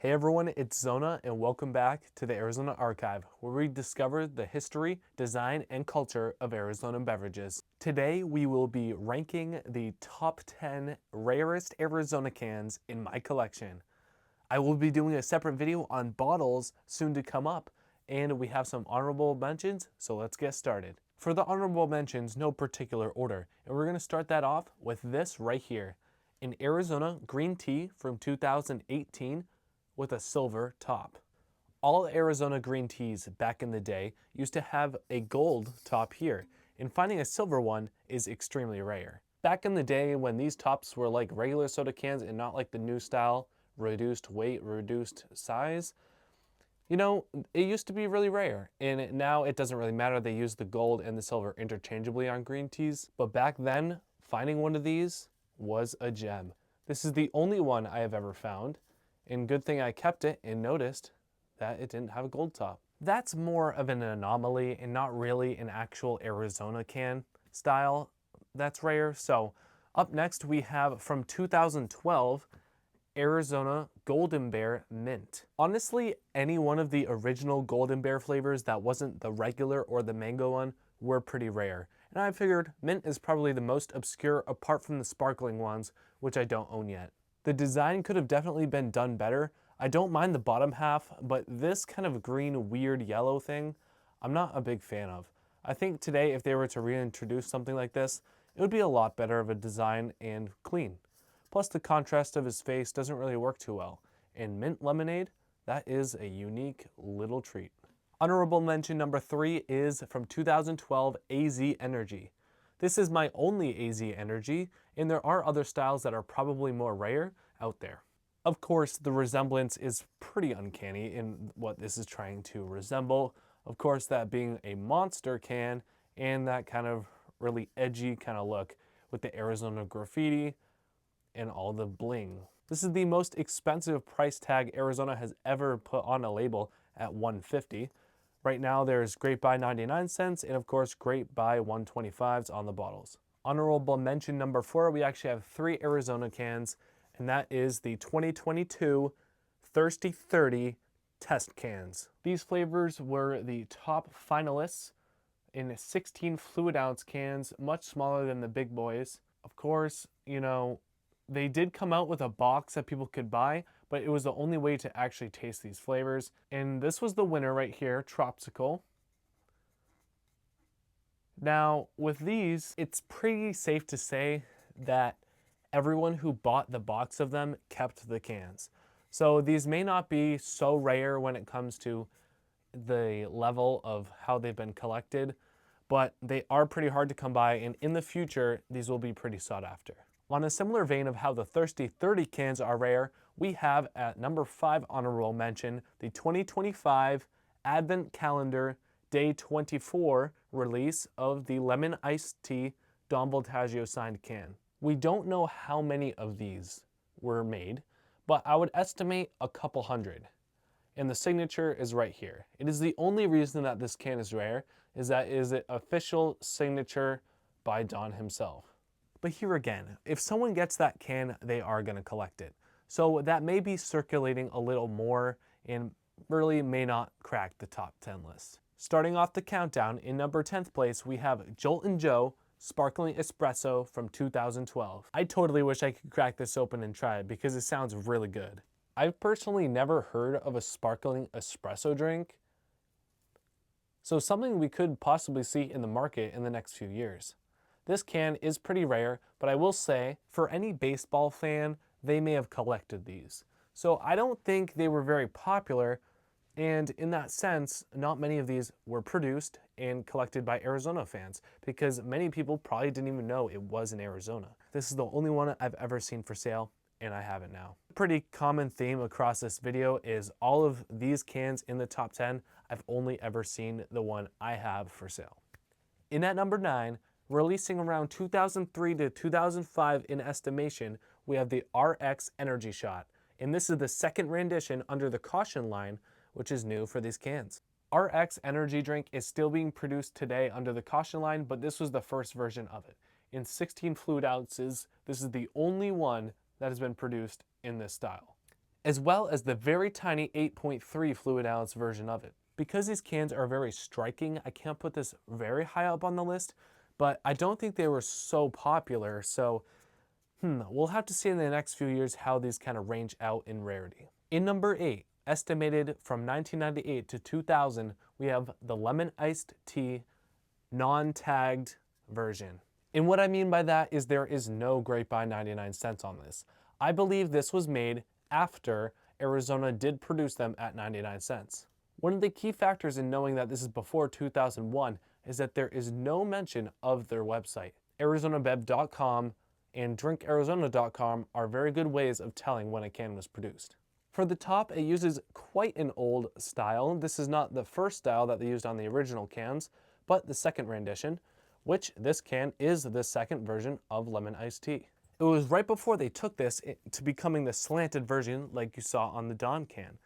Hey everyone, it's Zona and welcome back to the Arizona Archive, where we discover the history, design, and culture of Arizona beverages. Today we will be ranking the top 10 rarest Arizona cans in my collection. I will be doing a separate video on bottles soon to come up, and we have some honorable mentions, so let's get started. For the honorable mentions, no particular order, and we're going to start that off with this right here, an Arizona green tea from 2018 with a silver top. All Arizona green teas back in the day used to have a gold top here, and finding a silver one is extremely rare. Back in the day when these tops were like regular soda cans and not like the new style, reduced weight, reduced size, it used to be really rare, and now it doesn't really matter. They use the gold and the silver interchangeably on green teas, but back then, finding one of these was a gem. This is the only one I have ever found, and good thing I kept it and noticed that it didn't have a gold top. That's more of an anomaly and not really an actual Arizona can style that's rare. So up next we have from 2012, Arizona Golden Bear Mint. Honestly, any one of the original Golden Bear flavors that wasn't the regular or the mango one were pretty rare. And I figured mint is probably the most obscure apart from the sparkling ones, which I don't own yet. The design could have definitely been done better. I don't mind the bottom half, but this kind of green weird yellow thing, I'm not a big fan of. I think today if they were to reintroduce something like this, it would be a lot better of a design and clean. Plus the contrast of his face doesn't really work too well. And mint lemonade, that is a unique little treat. Honorable mention number 3 is from 2012 AZ Energy. This is my only AZ Energy, and there are other styles that are probably more rare out there. Of course, the resemblance is pretty uncanny in what this is trying to resemble. Of course, that being a monster can and that kind of really edgy kind of look with the Arizona graffiti and all the bling. This is the most expensive price tag Arizona has ever put on a label at $150. Right now there's Great Buy 99 cents and of course Great Buy 125s on the bottles. Honorable mention number 4, we actually have 3 Arizona cans, and that is the 2022 Thirsty 30 test cans. These flavors were the top finalists in 16 fluid ounce cans, much smaller than the big boys. Of course, they did come out with a box that people could buy, but it was the only way to actually taste these flavors. And this was the winner right here, Tropsical. Now, with these, it's pretty safe to say that everyone who bought the box of them kept the cans. So these may not be so rare when it comes to the level of how they've been collected, but they are pretty hard to come by, and in the future, these will be pretty sought after. On a similar vein of how the Thirsty 30 cans are rare, we have at number 5 honorable mention the 2025 Advent Calendar Day 24 release of the Lemon Iced Tea Don Voltaggio signed can. We don't know how many of these were made, but I would estimate a couple hundred. And the signature is right here. It is the only reason that this can is rare, is that it is an official signature by Don himself. But here again, if someone gets that can, they are going to collect it. So that may be circulating a little more and really may not crack the top 10 list. Starting off the countdown, in number 10th place, we have Joltin Joe Sparkling Espresso from 2012. I totally wish I could crack this open and try it because it sounds really good. I've personally never heard of a sparkling espresso drink, so something we could possibly see in the market in the next few years. This can is pretty rare, but I will say, for any baseball fan, they may have collected these. So I don't think they were very popular, and in that sense, not many of these were produced and collected by Arizona fans, because many people probably didn't even know it was in Arizona. This is the only one I've ever seen for sale, and I have it now. A pretty common theme across this video is all of these cans in the top 10, I've only ever seen the one I have for sale. In at number 9, releasing around 2003 to 2005 in estimation, we have the RX Energy Shot. And this is the second rendition under the Caution line, which is new for these cans. RX Energy Drink is still being produced today under the Caution line, but this was the first version of it. In 16 fluid ounces, this is the only one that has been produced in this style. as well as the very tiny 8.3 fluid ounce version of it. Because these cans are very striking, I can't put this very high up on the list, but I don't think they were so popular, so we'll have to see in the next few years how these kind of range out in rarity. In number 8, estimated from 1998 to 2000, we have the lemon iced tea non-tagged version. And what I mean by that is there is no Grapevine 99 cents on this. I believe this was made after Arizona did produce them at 99 cents. One of the key factors in knowing that this is before 2001 is that there is no mention of their website. ArizonaBev.com and DrinkArizona.com are very good ways of telling when a can was produced. For the top, it uses quite an old style. This is not the first style that they used on the original cans, but the second rendition, which this can is the second version of lemon iced tea. It was right before they took this to becoming the slanted version like you saw on the Dawn can.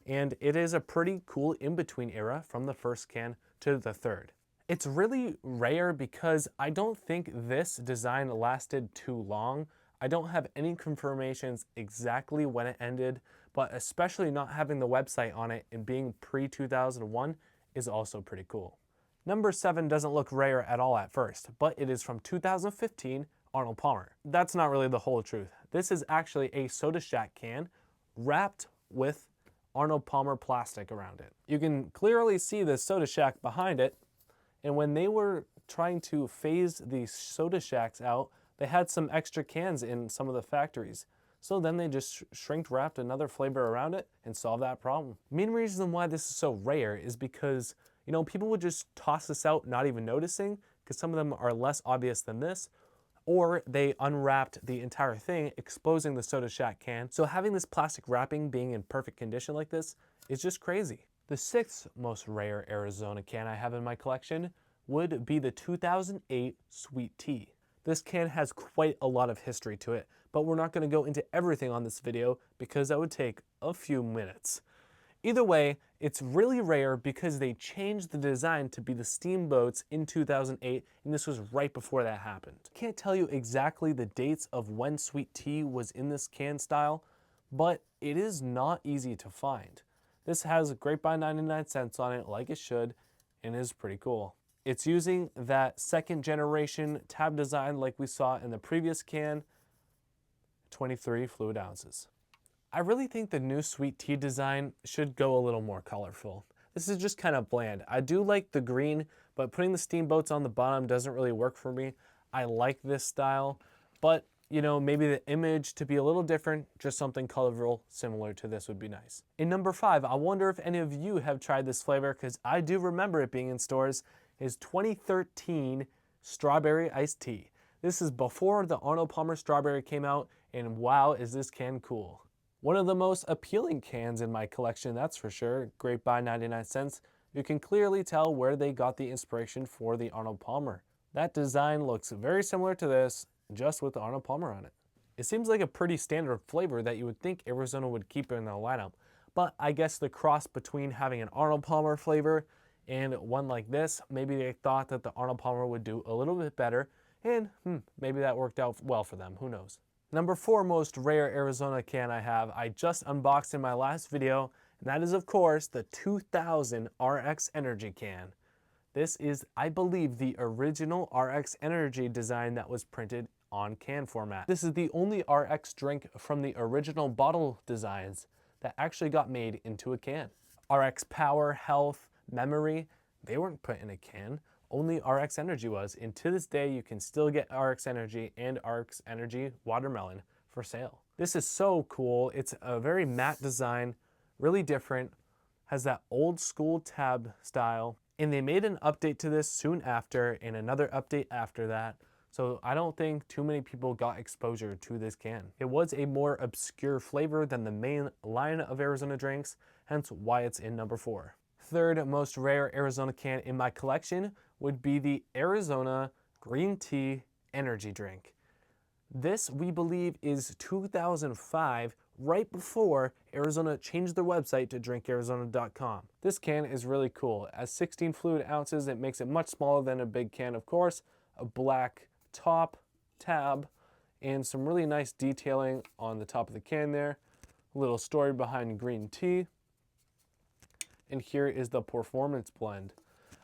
And it is a pretty cool in-between era from the first can to the third. It's really rare because I don't think this design lasted too long. I don't have any confirmations exactly when it ended, but especially not having the website on it and being pre-2001 is also pretty cool. Number 7 doesn't look rare at all at first, but it is from 2015 Arnold Palmer. That's not really the whole truth. This is actually a Soda Shaq can wrapped with Arnold Palmer plastic around it. You can clearly see the Soda Shack behind it, and when they were trying to phase the Soda Shacks out, they had some extra cans in some of the factories. So then they just shrink wrapped another flavor around it and solved that problem. Main reason why this is so rare is because, people would just toss this out not even noticing, because some of them are less obvious than this, or they unwrapped the entire thing, exposing the Soda Shack can. So having this plastic wrapping being in perfect condition like this is just crazy. The 6th most rare Arizona can I have in my collection would be the 2008 Sweet Tea. This can has quite a lot of history to it, but we're not going to go into everything on this video because that would take a few minutes. Either way, it's really rare because they changed the design to be the steamboats in 2008, and this was right before that happened. Can't tell you exactly the dates of when Sweet Tea was in this can style, but it is not easy to find. This has Grapevine 99 cents on it like it should, and is pretty cool. It's using that second generation tab design like we saw in the previous can, 23 fluid ounces. I really think the new Sweet Tea design should go a little more colorful. This is just kind of bland. I do like the green, but putting the steamboats on the bottom doesn't really work for me. I like this style, but maybe the image to be a little different, just something colorful similar to this would be nice. In number 5, I wonder if any of you have tried this flavor because I do remember it being in stores, is 2013 Strawberry Iced Tea. This is before the Arnold Palmer Strawberry came out, and wow, is this can cool. One of the most appealing cans in my collection, that's for sure, Grapevine 99 cents. You can clearly tell where they got the inspiration for the Arnold Palmer. That design looks very similar to this, just with the Arnold Palmer on it. It seems like a pretty standard flavor that you would think Arizona would keep in their lineup, but I guess the cross between having an Arnold Palmer flavor and one like this, maybe they thought that the Arnold Palmer would do a little bit better, and maybe that worked out well for them, who knows. Number 4 most rare Arizona can I have, I just unboxed in my last video, and that is of course the 2000 RX Energy can. This is, I believe, the original RX Energy design that was printed on can format. This is the only RX drink from the original bottle designs that actually got made into a can. RX Power, Health, Memory, they weren't put in a can. Only RX Energy was, and to this day you can still get RX Energy and RX Energy Watermelon for sale. This is so cool. It's a very matte design, really different, has that old school tab style, and they made an update to this soon after and another update after that, so I don't think too many people got exposure to this can. It was a more obscure flavor than the main line of Arizona drinks, hence why it's in number 4. Third most rare Arizona can in my collection would be the Arizona Green Tea Energy Drink. This, we believe, is 2005, right before Arizona changed their website to DrinkArizona.com. This can is really cool. At 16 fluid ounces, it makes it much smaller than a big can, of course. A black top, tab, and some really nice detailing on the top of the can there. A little story behind green tea. And here is the performance blend.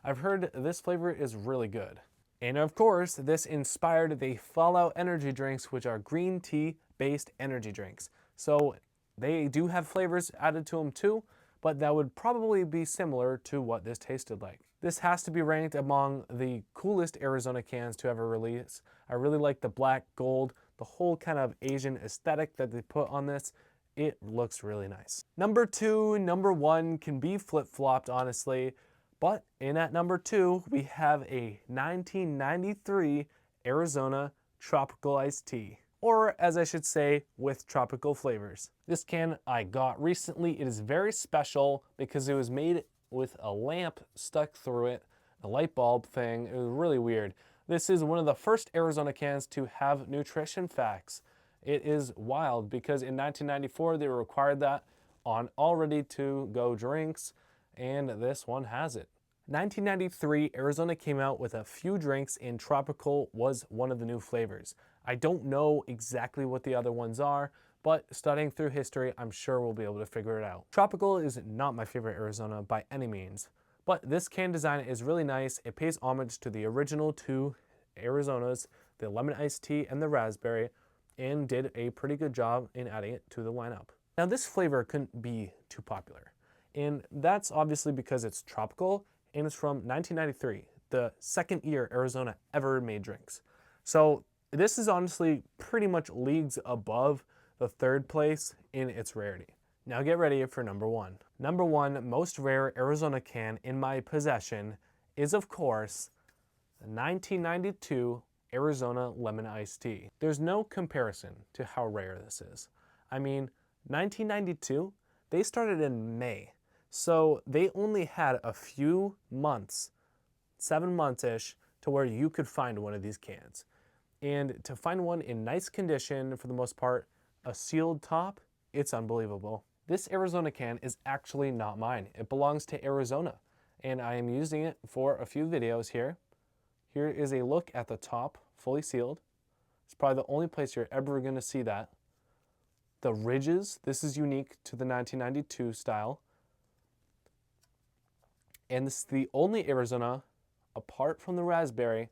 I've heard this flavor is really good. And of course, this inspired the Fallout energy drinks, which are green tea based energy drinks. So they do have flavors added to them too, but that would probably be similar to what this tasted like. This has to be ranked among the coolest Arizona cans to ever release. I really like the black, gold, the whole kind of Asian aesthetic that they put on this. It looks really nice. Number 2, number 1 can be flip-flopped, honestly, but in at number 2, we have a 1993 Arizona Tropical Iced Tea, or as I should say, with tropical flavors. This can I got recently. It is very special because it was made with a lamp stuck through it, a light bulb thing. It was really weird. This is one of the first Arizona cans to have nutrition facts. It is wild because in 1994 they required that on all ready-to-go drinks, and this one has it. 1993, Arizona came out with a few drinks, and tropical was one of the new flavors. I don't know exactly what the other ones are, but studying through history, I'm sure we'll be able to figure it out. Tropical is not my favorite Arizona by any means, but this can design is really nice. It pays homage to the original two Arizonas, the lemon iced tea and the raspberry, and did a pretty good job in adding it to the lineup. Now this flavor couldn't be too popular, and that's obviously because it's tropical and it's from 1993, the second year Arizona ever made drinks. So this is honestly pretty much leagues above the third place in its rarity. Now get ready for number 1. Number 1 most rare Arizona can in my possession is of course the 1992 Arizona Lemon Iced Tea. There's no comparison to how rare this is. I mean, 1992, they started in May. So they only had a few months, 7 months-ish, to where you could find one of these cans. And to find one in nice condition, for the most part, a sealed top, it's unbelievable. This Arizona can is actually not mine. It belongs to Arizona, and I am using it for a few videos here. Here is a look at the top, fully sealed. It's probably the only place you're ever going to see that. The ridges, this is unique to the 1992 style. And this is the only Arizona, apart from the raspberry,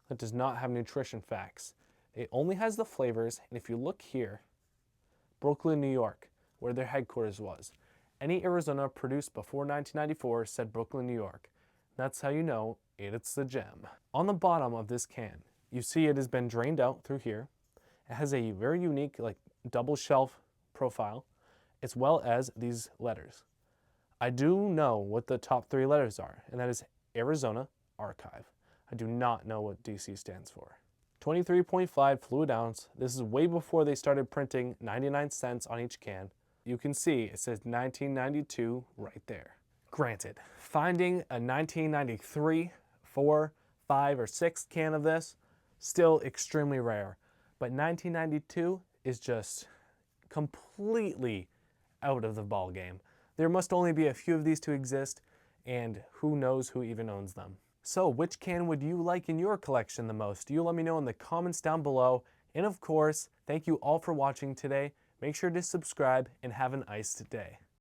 that does not have nutrition facts. It only has the flavors, and if you look here, Brooklyn, New York, where their headquarters was. Any Arizona produced before 1994 said Brooklyn, New York. That's how you know it's the gem. On the bottom of this can, you see it has been drained out through here. It has a very unique double shelf profile, as well as these letters. I do know what the top 3 letters are, and that is Arizona Archive. I do not know what DC stands for. 23.5 fluid ounce. This is way before they started printing 99 cents on each can. You can see it says 1992 right there. Granted, finding a 1993, 4, 5, or 6 can of this, still extremely rare. But 1992 is just completely out of the ball game. There must only be a few of these to exist, and who knows who even owns them. So which can would you like in your collection the most? You let me know in the comments down below. And of course, thank you all for watching today. Make sure to subscribe and have an iced day.